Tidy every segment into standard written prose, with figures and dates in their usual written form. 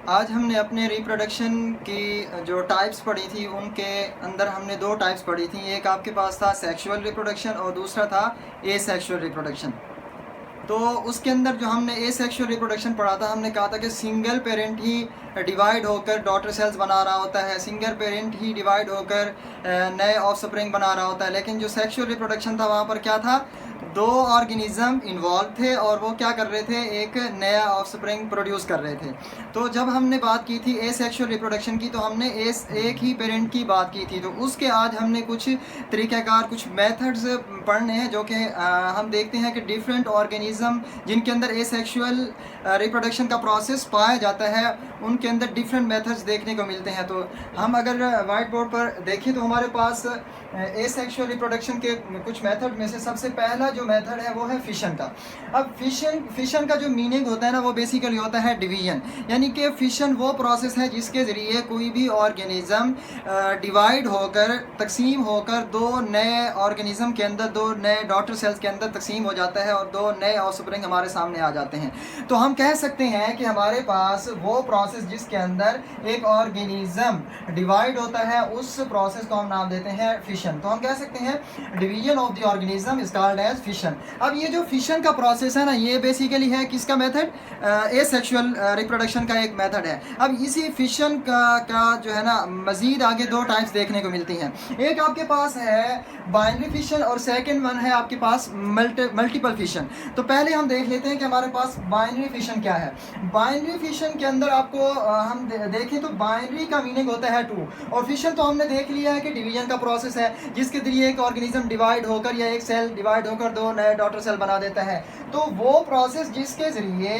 आज हमने अपने रिप्रोडक्शन की जो टाइप्स पढ़ी थी उनके अंदर हमने दो टाइप्स पढ़ी थी। एक आपके पास था सेक्सुअल रिप्रोडक्शन और दूसरा था एसेक्सुअल रिप्रोडक्शन। तो उसके अंदर जो हमने एसेक्सुअल रिप्रोडक्शन पढ़ा था, हमने कहा था कि सिंगल पेरेंट ही डिवाइड होकर डॉटर सेल्स बना रहा होता है, सिंगल पेरेंट ही डिवाइड होकर नए ऑफस्प्रिंग बना रहा होता है। लेकिन जो सेक्सुअल रिप्रोडक्शन था वहाँ पर क्या था, दो ऑर्गेनिज़म इन्वॉल्व थे और वो क्या कर रहे थे, एक नया ऑफस्प्रिंग प्रोड्यूस कर रहे थे। तो जब हमने बात की थी एसेक्सुअल रिप्रोडक्शन की, तो हमने एक ही पेरेंट की बात की थी। तो उसके आज हमने कुछ तरीक़ाकार, कुछ मेथड्स पढ़ने हैं जो कि हम देखते हैं कि डिफरेंट ऑर्गेनिज़म जिनके अंदर एसेक्सुअल रिप्रोडक्शन का प्रोसेस पाया जाता है, उनके अंदर डिफरेंट मेथड्स देखने को मिलते हैं। तो हम अगर वाइट बोर्ड पर देखें तो हमारे पास एसेक्सुअल रिप्रोडक्शन के कुछ मेथड में से सबसे पहला जो मेथड है वो है फिशन का। अब फिशन का जो मीनिंग होता है ना, वो बेसिकली होता है डिवीजन। यानी कि फिशन वो प्रोसेस है जिसके ज़रिए कोई भी ऑर्गेनिज़म डिवाइड होकर, तकसीम होकर दो नए ऑर्गेनिज़म के अंदर, दो नए डॉटर सेल्स के अंदर तकसीम हो जाता है और दो नए ऑफस्प्रिंग हमारे सामने आ जाते हैं। तो हम कह सकते हैं कि हमारे पास वो प्रोसेस जिसके अंदर एक ऑर्गेनिज़म डिवाइड होता है, उस प्रोसेस को हम नाम देते हैं फिशन। तो हम कह सकते हैं division of the organism is called as fission. अब ये जो फिशन का प्रोसेस है ना, ये बेसिकली है किसका मेथड, एसेक्सुअल रिप्रोडक्शन का एक मेथड है। अब इसी फिशन का जो है ना, मज़ीद आगे दो टाइप्स देखने को मिलती हैं। एक आपके पास है बाइनरी फिशन और सेकंड वन है आपके पास मल्टीपल फिशन। तो पहले हम देख लेते हैं कि हमारे पास बाइनरी फिशन क्या है। बाइनरी फिशन के अंदर आपको हम देखें तो बाइनरी का मीनिंग होता है टू, और फिशन तो हमने देख लिया है कि डिवीजन का प्रोसेस है जिसके जरिए एक ऑर्गेनिज्म डिवाइड होकर या एक सेल डिवाइड होकर दो नए डॉटर सेल बना देता है। तो वो प्रोसेस जिसके जरिए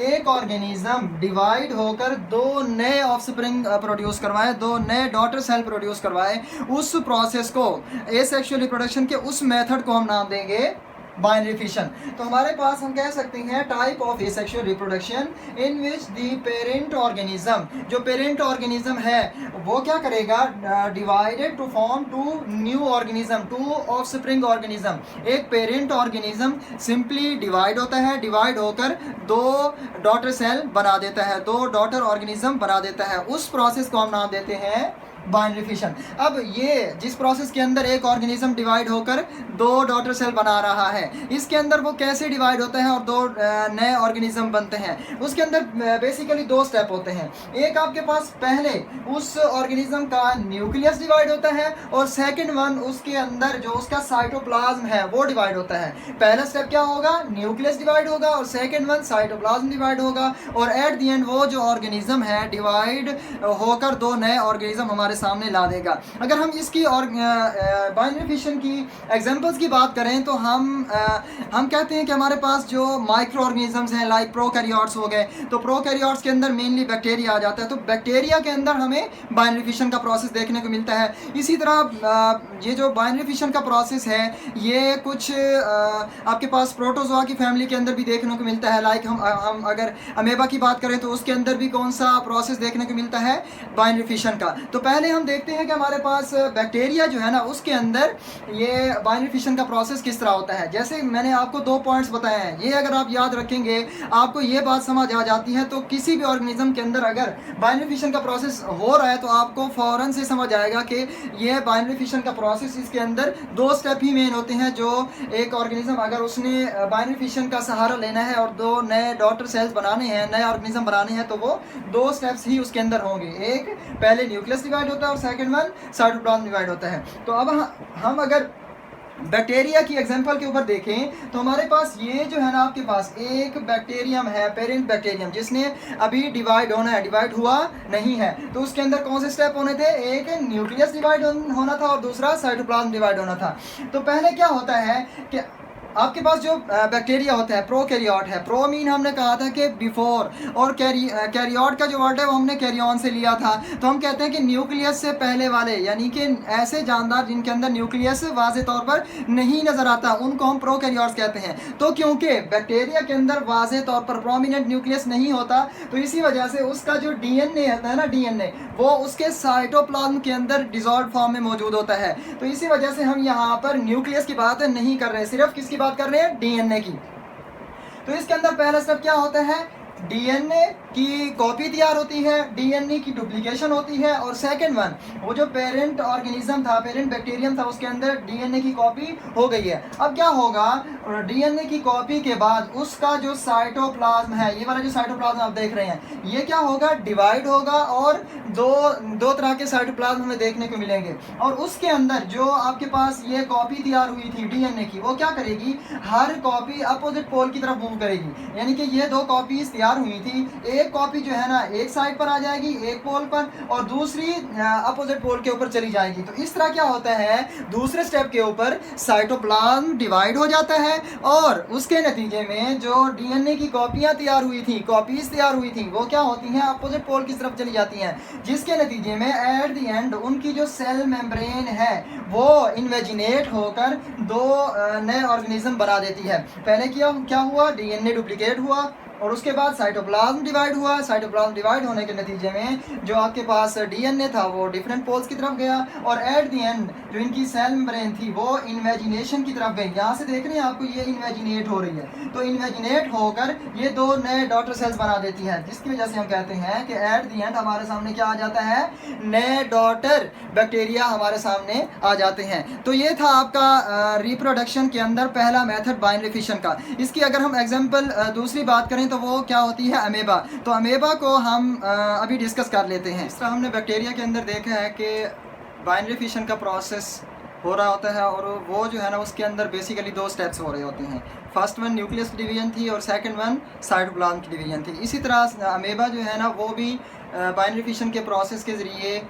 एक ऑर्गेनिज्म डिवाइड होकर दो नए ऑफस्प्रिंग प्रोड्यूस करवाए, दो नए डॉटर सेल प्रोड्यूस करवाए, उस प्रोसेस को, एसेक्सुअल रिप्रोडक्शन के उस मेथड को हम नाम देंगे बाइनरी फिशन। तो हमारे पास हम कह सकते हैं type of asexual reproduction in which the parent organism, जो पेरेंट ऑर्गेनिज्म है वो क्या करेगा, divided to form two new organism, two offspring organism. एक पेरेंट ऑर्गेनिज्म सिंपली डिवाइड होता है, डिवाइड होकर दो डॉटर सेल बना देता है, दो डॉटर ऑर्गेनिज्म बना देता है। उस प्रोसेस को हम नाम देते हैं बाइनरी फिशन। अब ये जिस प्रोसेस के अंदर एक ऑर्गेनिज्म डिवाइड होकर दो डॉटर सेल बना रहा है, इसके अंदर वो कैसे डिवाइड होता है और दो नए ऑर्गेनिज्म बनते हैं, उसके अंदर बेसिकली दो स्टेप होते हैं। एक आपके पास पहले उस ऑर्गेनिज्म का न्यूक्लियस डिवाइड होता है और सेकंड वन उसके अंदर जो उसका साइटोप्लाज्म है वो डिवाइड होता है। पहला स्टेप क्या होगा, न्यूक्लियस डिवाइड होगा और सेकंड वन साइटोप्लाज्म डिवाइड होगा, और एट द एंड वो जो ऑर्गेनिज्म है डिवाइड होकर दो नए ऑर्गेनिज्म हमारे सामने ला देगा। अगर हम इसकी और बाइनरी फिशन की एग्जांपल्स की बात करें तो हम कहते हैं कि हमारे पास जो माइक्रो ऑर्गेनिजम्स हैं, लाइक प्रोकैरियोट्स हो गए, तो प्रोकैरियोट्स के अंदर मेनली बैक्टीरिया आ जाता है। तो बैक्टीरिया के अंदर हमें बाइनरी फिशन का प्रोसेस देखने को मिलता है। इसी तरह ये जो बाइनरी फिशन का प्रोसेस है, ये कुछ आपके पास प्रोटोजोआ की फैमिली के अंदर भी देखने को मिलता है। लाइक हम अगर अमेबा की बात करें तो उसके अंदर भी कौन सा प्रोसेस देखने को मिलता है, बाइनरी फिशन का। तो पहले हम देखते हैं कि हमारे पास बैक्टीरिया जो है ना, उसके अंदर ये बाइनरी फिशन का प्रोसेस किस तरह होता है। जैसे मैंने आपको दो पॉइंट्स बताए हैं, ये अगर आप याद रखेंगे आपको ये बात समझ आ जाती है। तो किसी भी ऑर्गेनिज्म के अंदर अगर बाइनरी फिशन का प्रोसेस हो रहा है तो आपको फ़ौरन से समझ आएगा कि ये बाइनरी फिशन का प्रोसेस, इसके अंदर दो स्टेप ही मेन होते हैं। जो एक ऑर्गेनिज्म अगर उसने बाइनरी फिशन का सहारा लेना है और दो नए डॉटर सेल्स बनाने हैं, नए ऑर्गेनिज्म बनाने हैं, तो वो दो स्टेप्स ही उसके अंदर होंगे। एक पहले न्यूक्लियस डिवाइड होता है और सेकंड वन साइटोप्लाज्म डिवाइड होता है। तो अब हम अगर बैक्टीरिया की एग्जांपल के ऊपर देखें तो हमारे पास ये जो है ना, आपके पास एक बैक्टीरियम है, पेरेंट बैक्टीरियम, जिसने अभी डिवाइड होना है, डिवाइड हुआ नहीं है। तो उसके अंदर कौन से स्टेप होने थे, एक न्यूक्लियस डिवाइड होना था और दूसरा साइटोप्लाज्म डिवाइड होना था। तो पहले क्या होता है कि आपके पास जो बैक्टीरिया होता है प्रोकैरियोट है, प्रो मीन हमने कहा था कि बिफोर, और कैरियोट का जो वर्ड है वो हमने कैरियन से लिया था। तो हम कहते हैं कि न्यूक्लियस से पहले वाले, यानी कि ऐसे जानदार जिनके अंदर न्यूक्लियस वाज़े तौर पर नहीं नज़र आता, उनको हम प्रोकैरियोट्स कहते हैं। तो क्योंकि बैक्टीरिया के अंदर वाज़े तौर पर प्रोमिनेंट न्यूक्लियस नहीं होता, तो इसी वजह से उसका जो डीएनए होता है ना, डीएनए वो उसके साइटोप्लाज्म के अंदर डिसॉल्व फॉर्म में मौजूद होता है। तो इसी वजह से हम यहाँ पर न्यूक्लियस की बात नहीं कर रहे, सिर्फ किसकी बात कर रहे हैं, डीएनए की। तो इसके अंदर पहला स्टेप क्या होता है, डीएनए की कॉपी तैयार होती है, डीएनए की डुप्लीकेशन होती है, और सेकंड वन वो जो पेरेंट ऑर्गेनिज्म था, पेरेंट बैक्टीरियम था, उसके अंदर डीएनए की कॉपी हो गई है। अब क्या होगा, डीएनए की कॉपी के बाद उसका जो साइटोप्लाज्म है, ये वाला जो साइटोप्लाज्म आप देख रहे हैं, ये क्या होगा, डिवाइड होगा और दो तरह के साइटोप्लाज्म हमें देखने को मिलेंगे। और उसके अंदर जो आपके पास ये कॉपी तैयार हुई थी डीएनए की, वो क्या करेगी, हर कॉपी अपोजिट पोल की तरफ मूव करेगी। यानी कि ये दो कॉपीज तैयार हुई थी, एक कॉपी जो है ना एक साइड पर आ जाएगी, एक पोल पर, और दूसरी अपोजिट पोल के ऊपर चली जाएगी। तो इस तरह क्या होता है, दूसरे स्टेप के ऊपर साइटोप्लाज्म डिवाइड हो जाता है, और उसके नतीजे में जो डीएनए की कॉपियां तैयार हुई थी, कॉपीज तैयार हुई थी, वो क्या होती हैं, अपोजिट पोल की तरफ चली जाती हैं, जिसके नतीजे में एट द एंड उनकी जो सेल मेम्ब्रेन है वो इन्वेजिनेट होकर दो नए ऑर्गेनिज्म बना देती है। पहले क्या हुआ, डीएनए डुप्लीकेट हुआ, और उसके बाद साइटोप्लाज्म डिवाइड हुआ। साइटोप्लाज्म डिवाइड होने के नतीजे में जो आपके पास डीएनए था वो डिफरेंट पोल्स की तरफ गया, और एट द एंड जो इनकी सेल मेम्ब्रेन थी वो इन्वेजिनेशन की तरफ गई। यहाँ से देख रहे हैं आपको, ये इन्वेजिनेट हो रही है, तो इन्वेजिनेट होकर ये दो नए डॉटर सेल्स बना देती है, जिसकी वजह से हम कहते हैं कि एट द एंड हमारे सामने क्या आ जाता है, नए डॉटर बैक्टीरिया हमारे सामने आ जाते हैं। तो ये था आपका रिप्रोडक्शन के अंदर पहला मेथड बाइनरी फिशन का। इसकी अगर हम एग्जाम्पल दूसरी बात करें तो वो क्या होती है, अमेबा। तो अमेबा को हम अभी डिस्कस कर लेते हैं। इस तरह हमने बैक्टीरिया के अंदर देखा है कि बाइनरी फिशन का प्रोसेस हो रहा होता है, और वो जो है ना उसके अंदर बेसिकली दो स्टेप्स हो रहे होते हैं। फर्स्ट वन न्यूक्लियस की डिवीजन थी, और सेकंड वन साइटोप्लाज्म की डिवीजन थी। इसी तरह अमेबा जो है ना वो भी बाइनरी फिशन के प्रोसेस के ज़रिए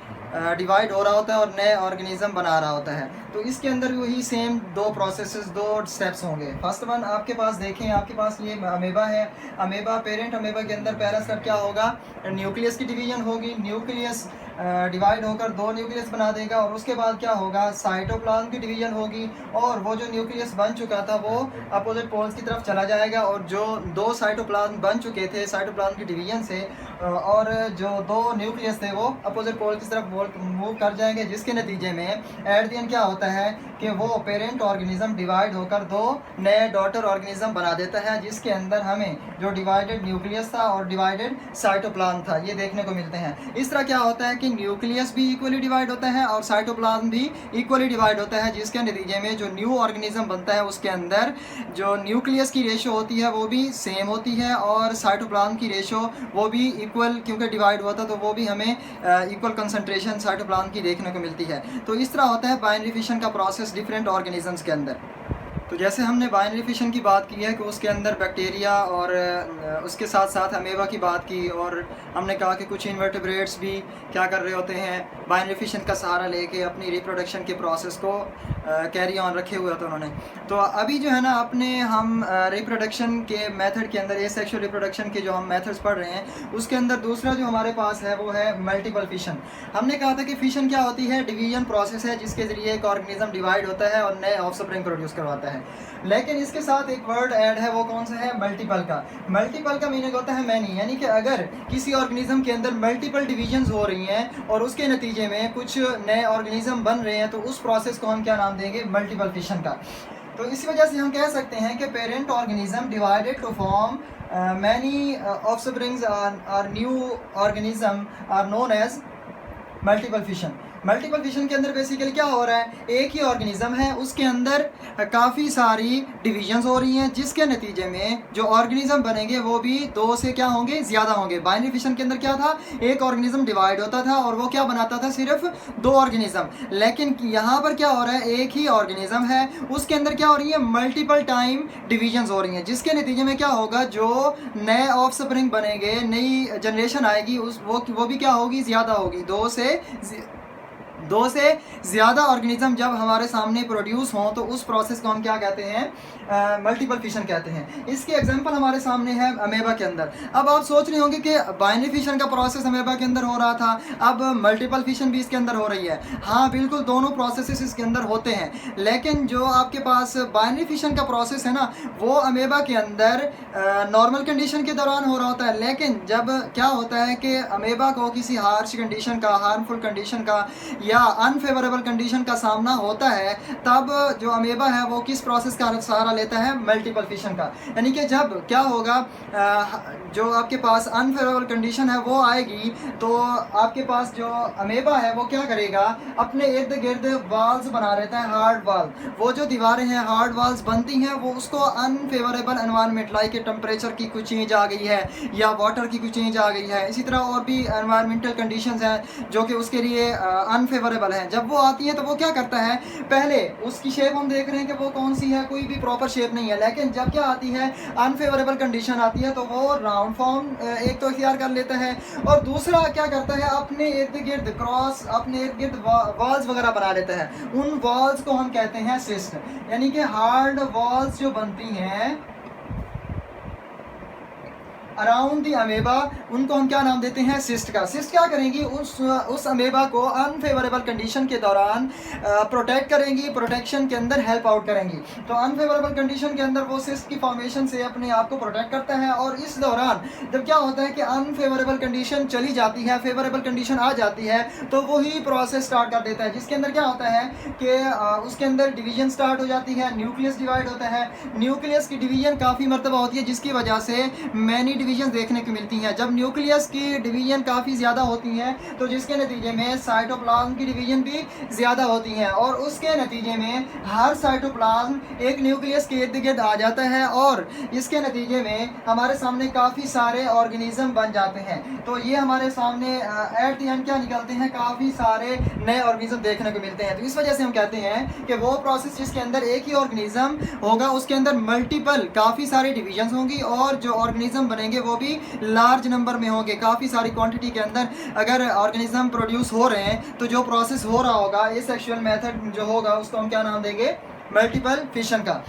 डिवाइड हो रहा होता है और नए ऑर्गेनिज्म बना रहा होता है। तो इसके अंदर वही सेम दो प्रोसेसेस, दो स्टेप्स होंगे। फर्स्ट वन आपके पास देखें, आपके पास ये अमेबा है, अमेबा पेरेंट अमेबा के अंदर पहला स्टेप क्या होगा, न्यूक्लियस की डिवीजन होगी, न्यूक्लियस डिवाइड होकर दो न्यूक्लियस बना देगा, और उसके बाद क्या होगा, साइटोप्लाज्म की डिवीजन होगी, और वो जो न्यूक्लियस बन चुका था वो अपोजिट पोल्स की तरफ चला जाएगा, और जो दो साइटोप्लाज्म बन चुके थे साइटोप्लाज्म की डिवीजन से, और जो दो न्यूक्लियस थे वो अपोजिट पोल की तरफ मूव कर जाएंगे, जिसके नतीजे में एट द एंड क्या होता है कि वो पेरेंट ऑर्गेनिज्म डिवाइड होकर दो नए डॉटर ऑर्गेनिज्म बना देता है, जिसके अंदर हमें जो डिवाइडेड न्यूक्लियस था और डिवाइडेड साइटोप्लाज्म था ये देखने को मिलते हैं। इस तरह क्या होता है कि न्यूक्लियस भी इक्वली डिवाइड होता है और साइटोप्लाज्म भी इक्वली डिवाइड होता है, जिसके नतीजे में जो न्यू ऑर्गेनिज्म बनता है उसके अंदर जो न्यूक्लियस की रेशो होती है वो भी सेम होती है, और साइटोप्लाज्म की रेशो वो भी इक्वल, क्योंकि डिवाइड हुआ था तो वो भी हमें इक्वल कंसंट्रेशन साइटोप्लाज्म की देखने को मिलती है। तो इस तरह होता है बाइनरी फिशन का प्रोसेस डिफरेंट ऑर्गेनिजम्स के अंदर। तो जैसे हमने बाइनरी फिशन की बात की है कि उसके अंदर बैक्टीरिया और उसके साथ साथ अमेबा की बात की, और हमने कहा कि कुछ इन्वर्टेब्रेट्स भी क्या कर रहे होते हैं, बाइनरी फिशन का सहारा लेके अपनी रिप्रोडक्शन के प्रोसेस को कैरी ऑन रखे हुए होते हैं उन्होंने। तो अभी जो है ना अपने हम रिप्रोडक्शन के मेथड के अंदर, एसेक्सुअल रिप्रोडक्शन के जो हम मेथड्स पढ़ रहे हैं उसके अंदर दूसरा जो हमारे पास है वो है मल्टीपल फिशन। हमने कहा था कि फिशन क्या होती है, डिवीजन प्रोसेस है जिसके ज़रिए एक ऑर्गेनिज्म डिवाइड होता है और नए ऑफस्प्रिंग प्रोड्यूस करवाता है। लेकिन इसके साथ एक वर्ड ऐड है, वो कौन सा है, मल्टीपल का। मल्टीपल का मीनिंग होता है मैनी, यानी कि अगर किसी ऑर्गेनिज्म के अंदर मल्टीपल डिवीजन्स हो रही हैं और उसके नतीजे में कुछ नए ऑर्गेनिज्म बन रहे हैं तो उस प्रोसेस को हम क्या नाम देंगे, मल्टीपल फिशन का। तो इसी वजह से हम कह सकते हैं कि parent organism divided to form many offsprings और new organism are known as multiple fission. Multiple fission के अंदर बेसिकली क्या हो रहा है, एक ही ऑर्गेनिज्म है उसके अंदर काफ़ी सारी डिवीजन्स हो रही हैं, जिसके नतीजे में जो ऑर्गेनिज्म बनेंगे वो भी दो से क्या होंगे, ज़्यादा होंगे। बाइनरी फिशन के अंदर क्या था, एक ऑर्गेनिज्म डिवाइड होता था और वो क्या बनाता था, सिर्फ दो ऑर्गेनिज्म। लेकिन यहाँ पर क्या हो रहा है, एक ही ऑर्गेनिज्म है उसके अंदर क्या हो रही है, मल्टीपल टाइम डिवीजन्स हो रही हैं, जिसके नतीजे में क्या होगा, जो नए ऑफस्प्रिंग बनेंगे, नई जनरेशन आएगी वो भी क्या होगी, ज़्यादा होगी। दो से ज़्यादा ऑर्गेनिज्म जब हमारे सामने प्रोड्यूस हों तो उस प्रोसेस को हम क्या कहते हैं, मल्टीपल फिशन कहते हैं। इसकी एग्जांपल हमारे सामने है अमेबा के अंदर। अब आप सोच रहे होंगे कि बाइनरी फिशन का प्रोसेस अमेबा के अंदर हो रहा था, अब मल्टीपल फिशन भी इसके अंदर हो रही है। हाँ बिल्कुल, दोनों प्रोसेसेस इसके अंदर होते हैं, लेकिन जो आपके पास बाइनरी फिशन का प्रोसेस है ना वो अमेबा के अंदर नॉर्मल कंडीशन के दौरान हो रहा होता है। लेकिन जब क्या होता है कि अमेबा को किसी हार्श कंडीशन का, हार्मफुल कंडीशन का या या अनफेवरेबल कंडीशन का सामना होता है, तब जो अमेबा है वो किस प्रोसेस का सहारा लेता है? मल्टीपल फिशन का। यानी कि जब क्या होगा, जो आपके पास अनफेवरेबल कंडीशन है वो आएगी, तो आपके पास जो अमेबा है वो क्या करेगा? अपने इर्द गिर्द वाल्स बना रहता है, हार्ड वाल। वो जो दीवारें हैं, हार्ड वाल्स बनती हैं, वो उसको अनफेवरेबल एनवायरनमेंट लाइक टेम्परेचर की कुछ चेंज आ गई है या वाटर की कुछ चेंज आ गई है, इसी तरह और भी एनवायरमेंटल कंडीशंस हैं जो कि उसके लिए अनफेवरेबल हैं। जब वो आती हैं तो वो क्या करता है? पहले उसकी शेप हम देख रहे हैं कि वो कौन सी है, कोई भी प्रॉपर शेप नहीं है, लेकिन जब क्या आती है? अनफेवरेबल कंडीशन आती है, तो वो राउंड फॉर्म एक तो इख्तियार कर लेता है, और दूसरा क्या करता है? अपने इर्द गिर्द क्रॉस, अपने इर्द गिर्द वॉल्स वगैरह बना लेता है। उन वॉल्स को हम कहते हैं सिस्ट। यानी कि हार्ड वॉल्स जो बनती हैं अराउंड दी अमेबा, उनको हम क्या नाम देते हैं? सिस्ट का। सिस्ट क्या करेंगी? उस अमेबा को अनफेवरेबल कंडीशन के दौरान प्रोटेक्ट करेंगी, प्रोटेक्शन के अंदर हेल्प आउट करेंगी। तो अनफेवरेबल कंडीशन के अंदर वो सिस्ट की फॉर्मेशन से अपने आप को प्रोटेक्ट करता है, और इस दौरान जब क्या होता है कि अनफेवरेबल कंडीशन चली जाती है, फेवरेबल कंडीशन आ जाती है, तो वही प्रोसेस स्टार्ट कर देता है, जिसके अंदर क्या होता है कि उसके अंदर डिवीजन स्टार्ट हो जाती है, न्यूक्लियस डिवाइड होता है। न्यूक्लियस की डिवीजन काफ़ी मरतबा होती है, जिसकी वजह से मैनी डिवीजन देखने को मिलती हैं। जब न्यूक्लियस की डिवीजन काफ़ी ज़्यादा होती हैं, तो जिसके नतीजे में साइटोप्लाज्म की डिवीजन भी ज़्यादा होती हैं, और उसके नतीजे में हर साइटोप्लाज्म एक न्यूक्लियस के इर्द गिर्द आ जाता है, और इसके नतीजे में हमारे सामने काफ़ी सारे ऑर्गेनिज्म बन जाते हैं। तो ये हमारे सामने एट द एंड क्या निकलते हैं? काफ़ी सारे नए ऑर्गेनिज्म देखने को मिलते हैं। तो इस वजह से हम कहते हैं कि वो प्रोसेस जिसके अंदर एक ही ऑर्गेनिज्म होगा, उसके अंदर मल्टीपल काफ़ी सारी डिवीजन्स होंगी, और जो ऑर्गेनिज्म बनेंगे वो भी लार्ज नंबर में होंगे, काफ़ी सारी क्वांटिटी के अंदर अगर ऑर्गेनिज्म प्रोड्यूस हो रहे हैं, तो जो प्रोसेस हो रहा होगा, एसेक्सुअल मेथड जो होगा, उसको हम क्या नाम देंगे? मल्टीपल फिशन का।